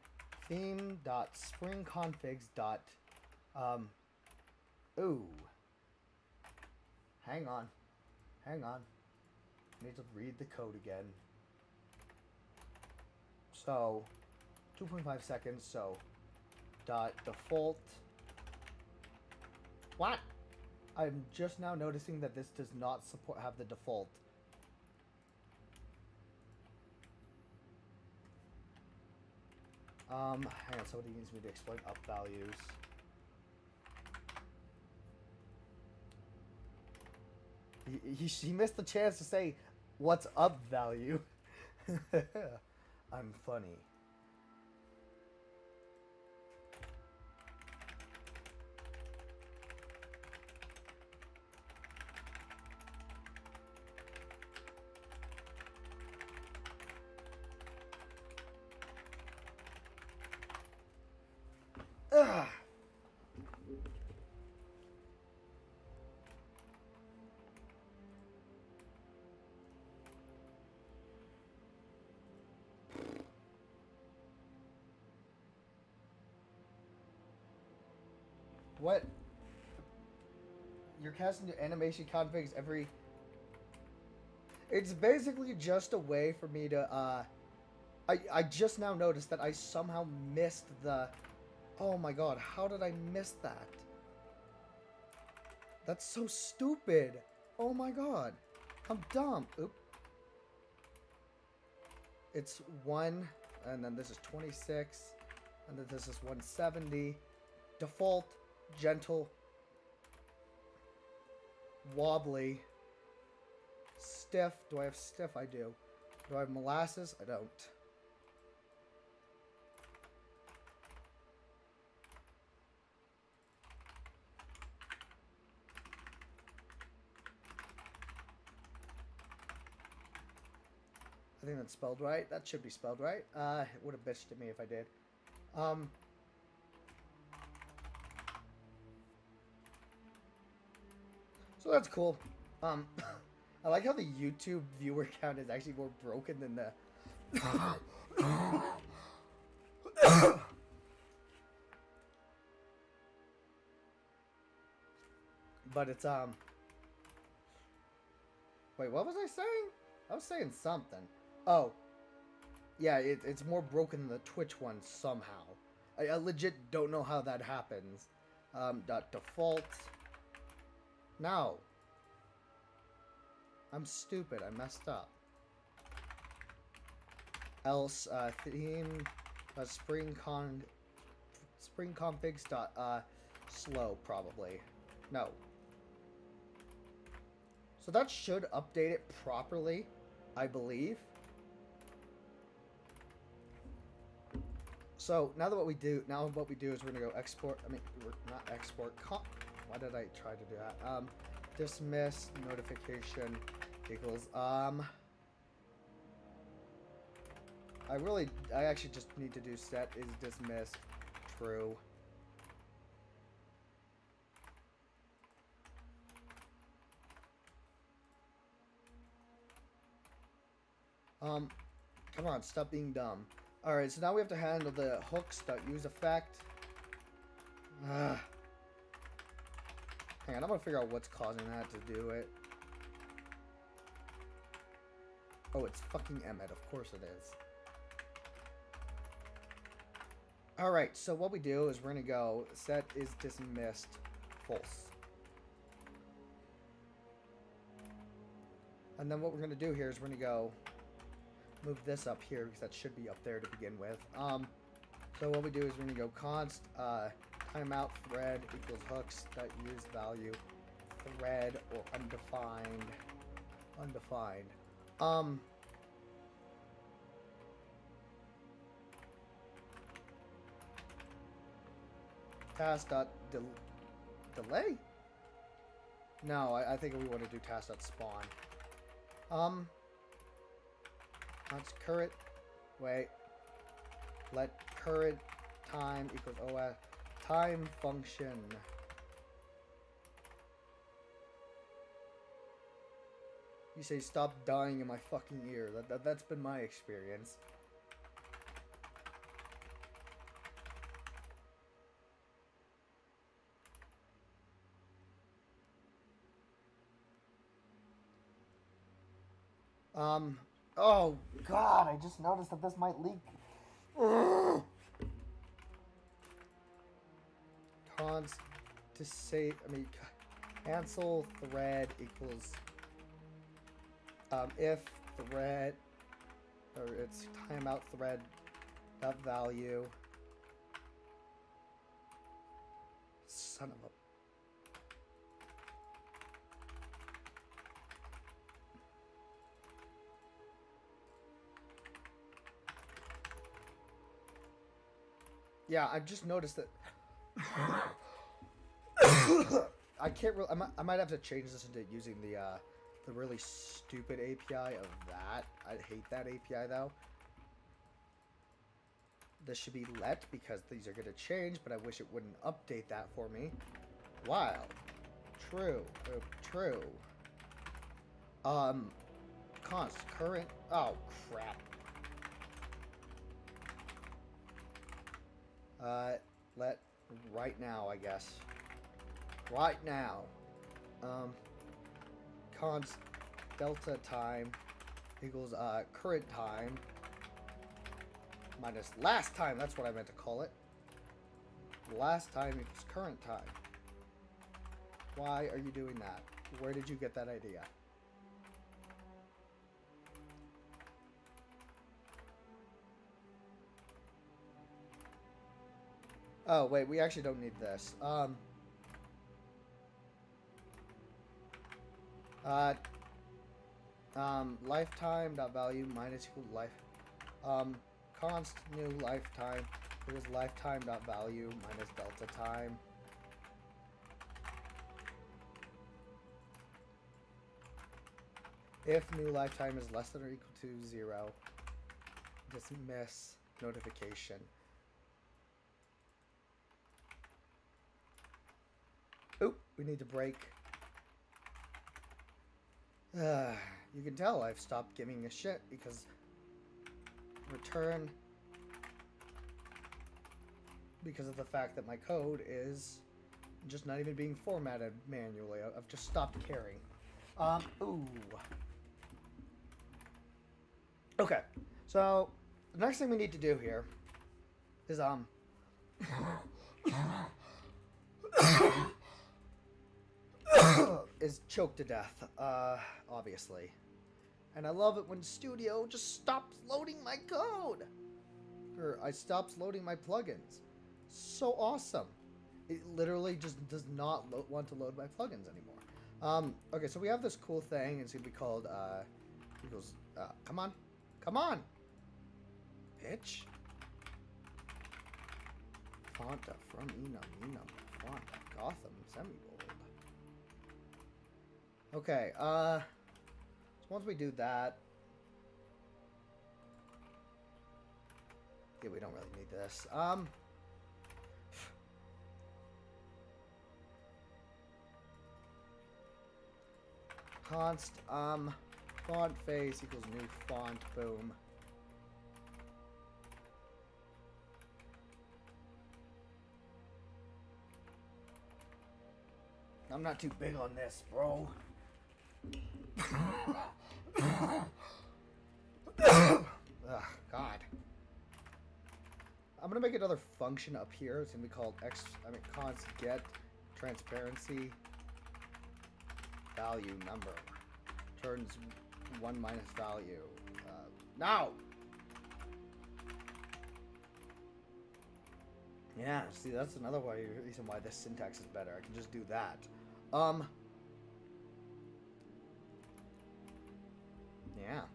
theme.springconfigs. Ooh. Hang on. I need to read the code again. So 2.5 seconds. So dot default. What? I'm just now noticing that this does not have the default. Hang on, somebody needs me to explain up values. He missed the chance to say, what's up value? I'm funny. Ugh. What? You're casting your animation configs every... It's basically just a way for me to, I just now noticed that I somehow missed the... Oh my god, how did I miss that? That's so stupid. Oh my god. I'm dumb. Oop. It's 1, and then this is 26, and then this is 170. Default, gentle, wobbly, stiff. Do I have stiff? I do. Do I have molasses? I don't. I think that's spelled right. That should be spelled right. It would have bitched at me if I did. So that's cool. I like how the YouTube viewer count is actually more broken than the... But it's, Wait, what was I saying? I was saying something. Oh. Yeah, it's more broken than the Twitch one somehow. I legit don't know how that happens. Default. No. I'm stupid. I messed up. Else, theme, springconfigs slow, probably. No. So that should update it properly, I believe. So now what we do is we're gonna go export. I mean, we're not export. Why did I try to do that? Dismiss notification equals I actually just need to do set is dismissed true. Come on, stop being dumb. Alright, so now we have to handle the hooks.use effect. Hang on, I'm gonna figure out what's causing that to do it. Oh, it's fucking Emmet. Of course it is. Alright, so what we do is we're gonna go set is dismissed false. And then what we're gonna do here is we're gonna go move this up here because that should be up there to begin with. So what we do is we're gonna go const timeout thread equals hooks that use value thread or undefined. Task dot delay? No, I think we want to do task dot spawn. That's current. Wait. Let current time equals OS time function. You say stop dying in my fucking ear. That's been my experience. Oh god, I just noticed that this might leak. Const to say, cancel thread equals if thread, or it's timeout thread dot value. Son of a. Yeah, I've just noticed that. I can't really. I might have to change this into using the really stupid API of that. I hate that API though. This should be let because these are going to change, but I wish it wouldn't update that for me. While true, true. Const current. Oh crap. Let right now, I guess. Right now. Const delta time equals current time minus last time. That's what I meant to call it. Last time equals current time. Why are you doing that? Where did you get that idea? Oh, wait, we actually don't need this. Lifetime dot value minus equal life. Const new lifetime equals lifetime dot value minus delta time. If new lifetime is less than or equal to 0, dismiss notification. Oop, we need to break. You can tell I've stopped giving a shit because return, because of the fact that my code is just not even being formatted manually. I've just stopped caring. Ooh. Okay, so the next thing we need to do here is is choke to death, obviously. And I love it when Studio just stops loading my code. Or I stops loading my plugins. So awesome. It literally just does not want to load my plugins anymore. Okay, so we have this cool thing. It's going to be called, equals, come on. Come on! Bitch. Fonta from Enum, Fonta, Gotham, Semigold. Okay, so once we do that... Yeah, we don't really need this. Const, font face equals new font, boom. I'm not too big on this, bro. Ugh, God. I'm gonna make another function up here. It's gonna be called const get transparency value number. Turns 1 minus value. Now! Yeah, see, that's another reason why this syntax is better. I can just do that. Yeah.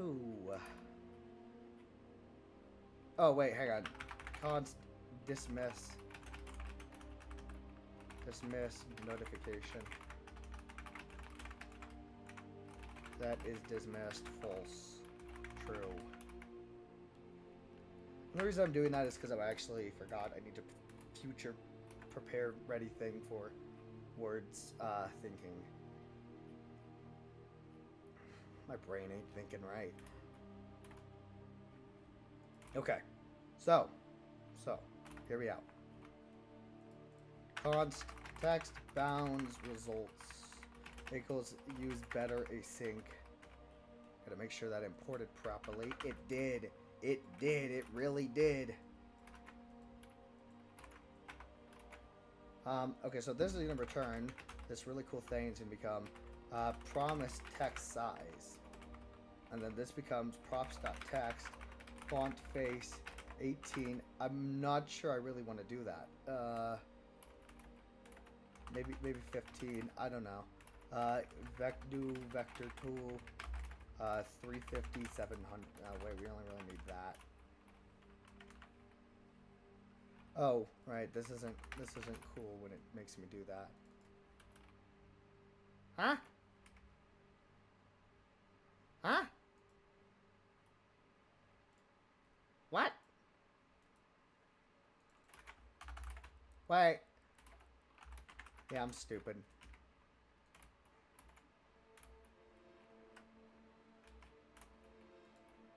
Ooh. Oh, wait, hang on. Const dismiss. Dismiss notification. That is dismissed. False. True. The reason I'm doing that is because I actually forgot I need to future prepare ready thing for words thinking. My brain ain't thinking right. Okay. So, here we out. Const text bounds results equals use better async. Gotta make sure that imported properly. It did. It did. It really did. Okay, so this is going to return this really cool thing. It's going to become promise text size. And then this becomes props.text font face 18. I'm not sure I really want to do that. Maybe 15. I don't know. Vector tool 350 700. Wait, we only really need that. Oh, right. This isn't cool when it makes me do that. Huh? Huh? What? Wait. Yeah, I'm stupid.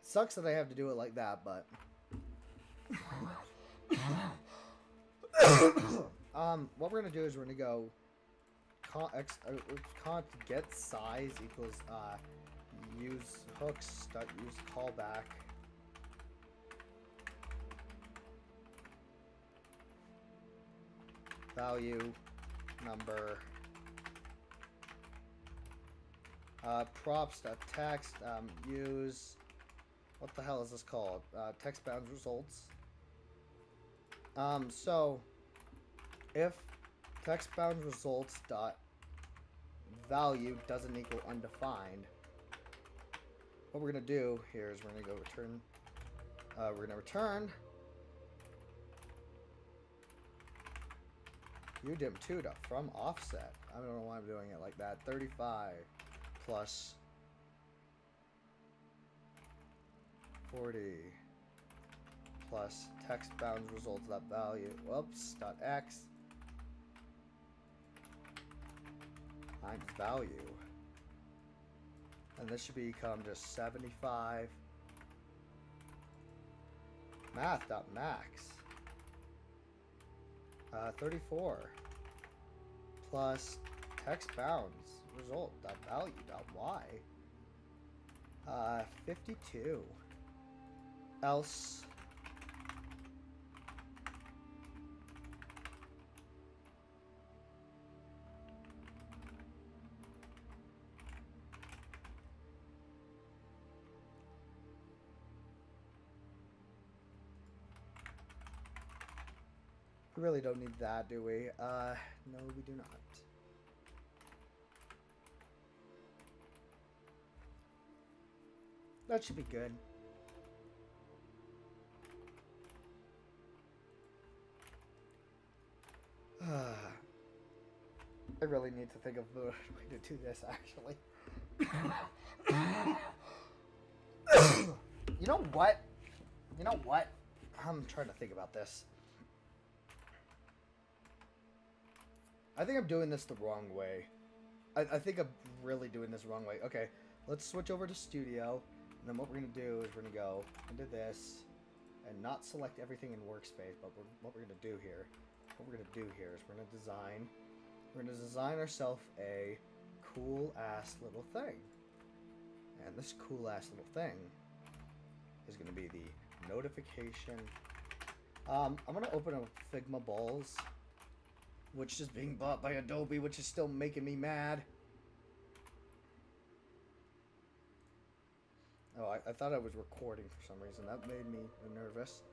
Sucks that I have to do it like that, but what we're gonna do is we're gonna go const get size equals use hooks use callback value number props.text use what the hell is this called? Text bounds results. So if text bounds results dot value doesn't equal undefined, what we're gonna do here is we're gonna go return. We're gonna return udim2 from offset. I don't know why I'm doing it like that. 35 plus 40 plus text bounds results dot value whoops dot x times value, and this should become just 75 math dot max 34 plus text bounds result dot value dot y 52 else we really don't need that, do we? No, we do not. That should be good. I really need to think of a way to do this, actually. You know what? You know what? I'm trying to think about this. I think I'm doing this the wrong way. I think I'm really doing this the wrong way. Okay, let's switch over to Studio. And then what we're going to do is we're going to go into this and not select everything in Workspace, but what we're going to do here what we're gonna do here is we're gonna design ourselves a cool ass little thing. And this cool ass little thing is gonna be the notification. I'm gonna open up Figma Balls, which is being bought by Adobe, which is still making me mad. Oh, I thought I was recording for some reason. That made me nervous.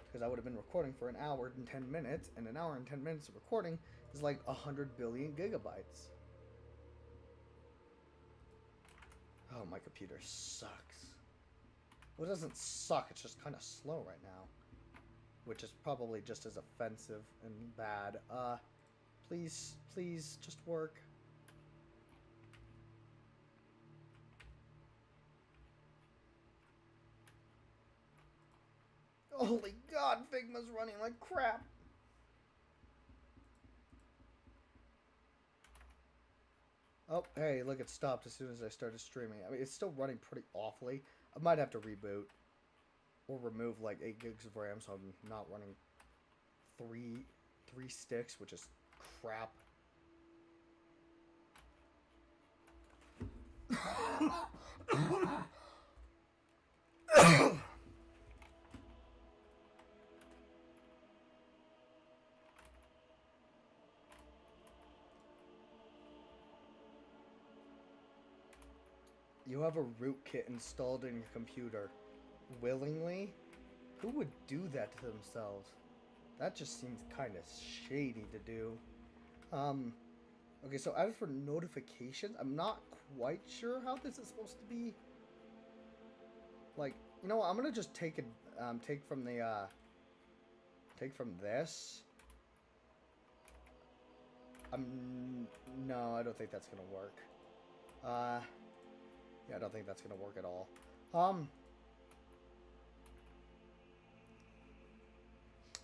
Because I would have been recording for an hour and 10 minutes, and an hour and 10 minutes of recording is like 100 billion gigabytes. Oh, my computer sucks. Well, it doesn't suck, it's just kind of slow right now. Which is probably just as offensive and bad. Please, just work. Holy God, Figma's running like crap. Oh, hey, look, it stopped as soon as I started streaming. I mean, it's still running pretty awfully. I might have to reboot. Or remove like 8 gigs of RAM so I'm not running three sticks, which is crap. You have a rootkit installed in your computer. Willingly? Who would do that to themselves? That just seems kind of shady to do. Okay, so as for notifications, I'm not quite sure how this is supposed to be. Like, you know what? I'm gonna just take from this. No, I don't think that's gonna work. Yeah, I don't think that's gonna work at all.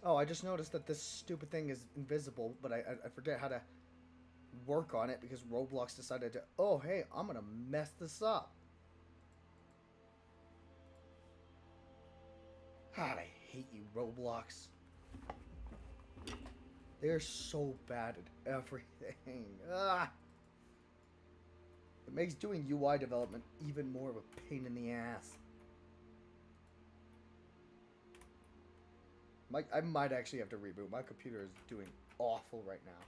Oh, I just noticed that this stupid thing is invisible, but I forget how to work on it because Roblox decided to, oh, hey, I'm gonna mess this up. God, I hate you, Roblox. They're so bad at everything. Ah! It makes doing UI development even more of a pain in the ass. I might actually have to reboot. My computer is doing awful right now.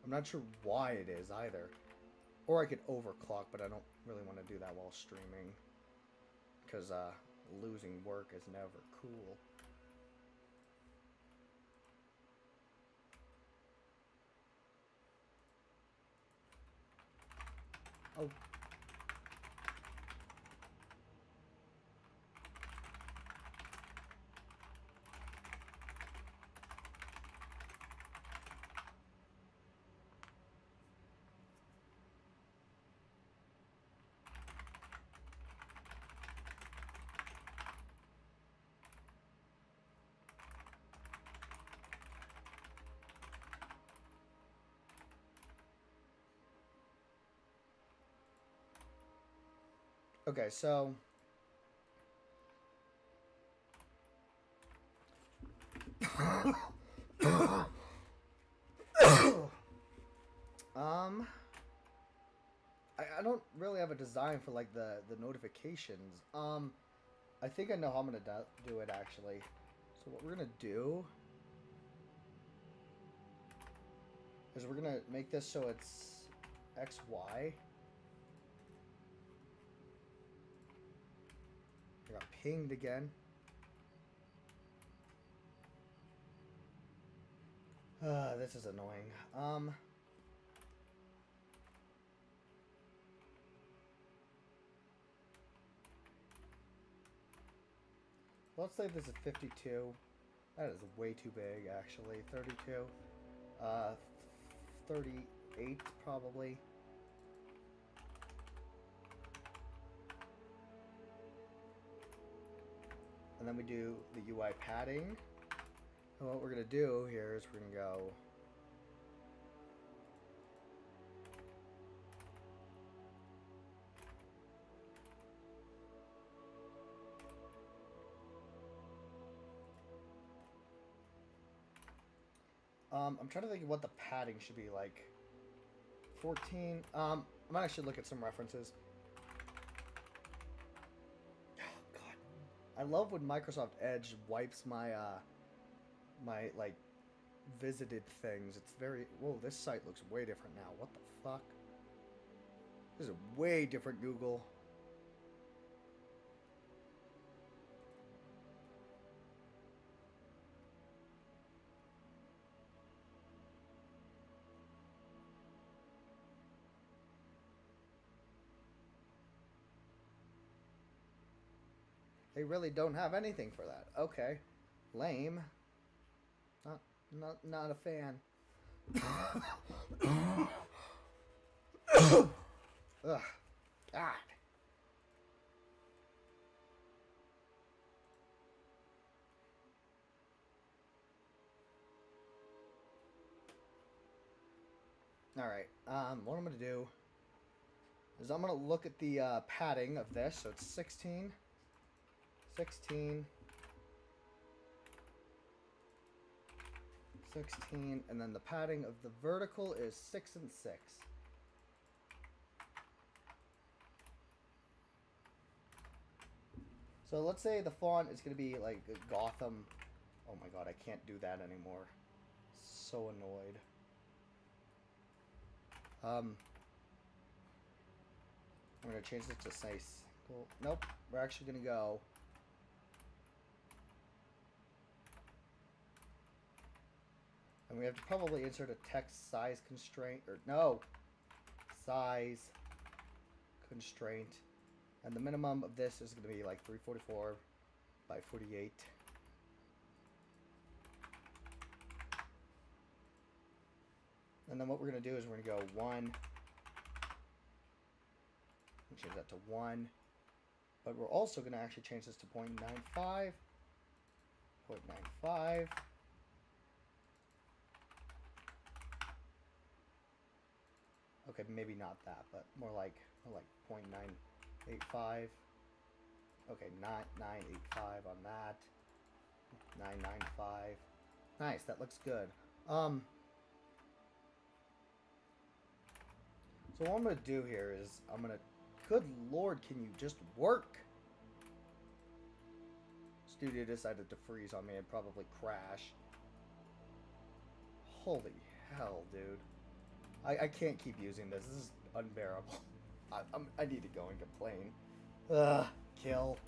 I'm not sure why it is either. Or I could overclock, but I don't really want to do that while streaming. Because losing work is never cool. Oh. Okay, so I don't really have a design for like the notifications. I think I know how I'm gonna do it actually. So what we're gonna do is we're gonna make this so it's XY. I got pinged again. This is annoying. Let's say this is 52. That is way too big, actually. 32. 38, probably. And then we do the UI padding. And what we're going to do here is we're going to go... I'm trying to think of what the padding should be like. 14. I might actually look at some references. Oh God, I love when Microsoft Edge wipes my my like visited things. It's very whoa. This site looks way different now. What the fuck? This is a way different Google. They really don't have anything for that. Okay. Lame. Not a fan. Ugh. God. Alright. What I'm gonna do is I'm gonna look at the padding of this. So it's 16. 16. 16, and then the padding of the vertical is 6 and 6. So let's say the font is going to be like Gotham. Oh my god, I can't do that anymore. So annoyed. I'm going to change this to say single. Nope, we're actually going to go. And we have to probably insert a text size constraint, or no, size constraint. And the minimum of this is going to be like 344 by 48. And then what we're going to do is we're going to go 1. Change that to 1. But we're also going to actually change this to 0.95. 0.95. Okay, maybe not that, but more like 0.985. Okay, 985 on that. 995. Nice, that looks good. So what I'm gonna do here is I'm gonna. Good lord, can you just work? Studio decided to freeze on me and probably crash. Holy hell, dude. I can't keep using this. This is unbearable. I need to go and complain. Ugh, kill.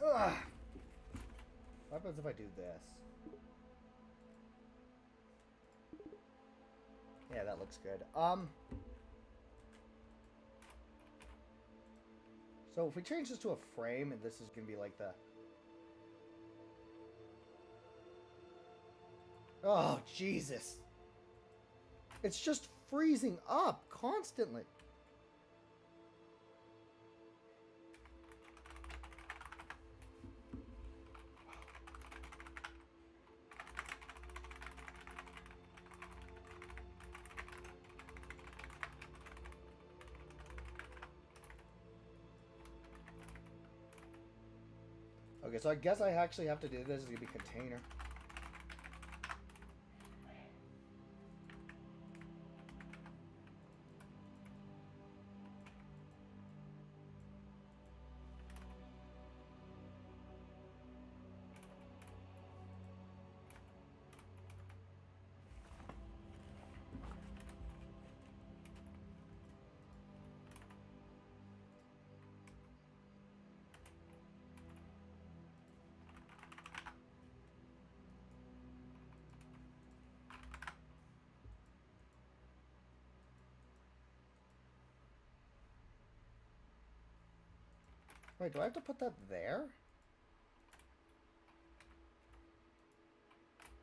Ugh. What happens if I do this? Yeah, that looks good. So if we change this to a frame, and this is gonna be like the... Oh, Jesus. It's just freezing up constantly. Okay, so I guess I actually have to do this. It's gonna be container. Wait, do I have to put that there?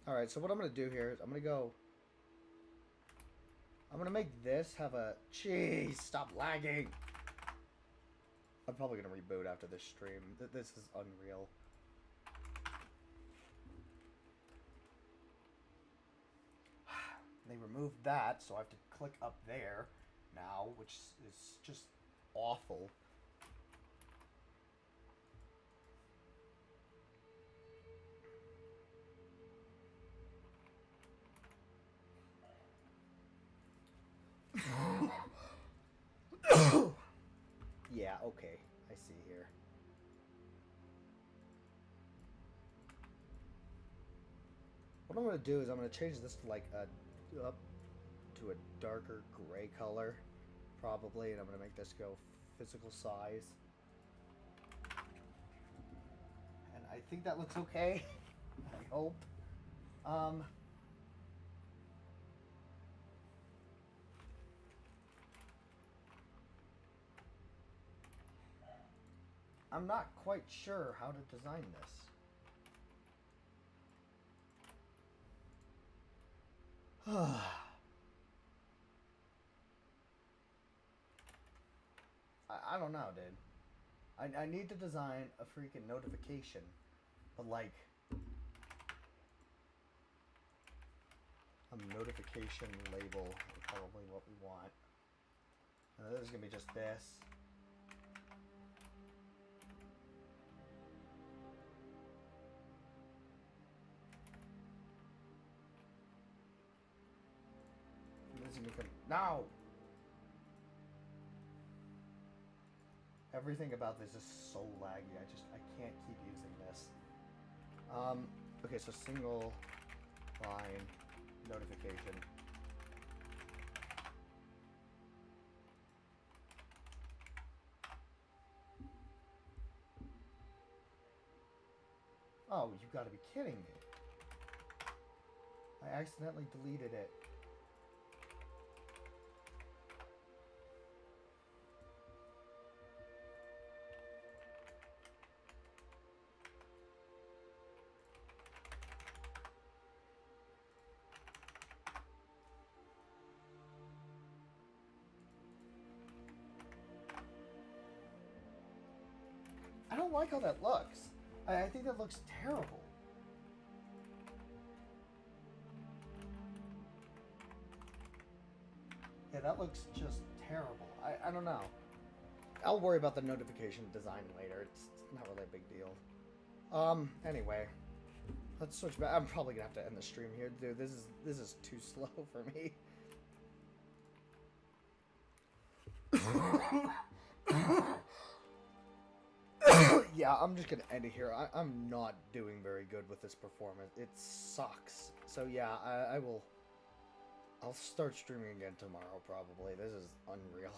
Alright, so what I'm going to do here is I'm going to go... I'm going to make this have a... Jeez, stop lagging! I'm probably going to reboot after this stream. This is unreal. They removed that, so I have to click up there now, which is just awful. Yeah, okay. I see here. What I'm going to do is I'm going to change this to like up to a darker gray color, probably, and I'm going to make this go physical size. And I think that looks okay. I hope. I'm not quite sure how to design this. I don't know, dude. I need to design a freaking notification, but like a notification label is probably what we want. And this is gonna be just this. And this is gonna become now. Everything about this is so laggy. I can't keep using this. Okay, so single line notification. Oh, you gotta be kidding me. I accidentally deleted it. I don't like how that looks. I think that looks terrible. Yeah, that looks just terrible. I don't know. I'll worry about the notification design later. It's not really a big deal. Anyway. Let's switch back. I'm probably gonna have to end the stream here, dude. This is too slow for me. Yeah, I'm just gonna end it here. I'm not doing very good with this performance. It sucks. So yeah, I'll start streaming again tomorrow probably. This is unreal.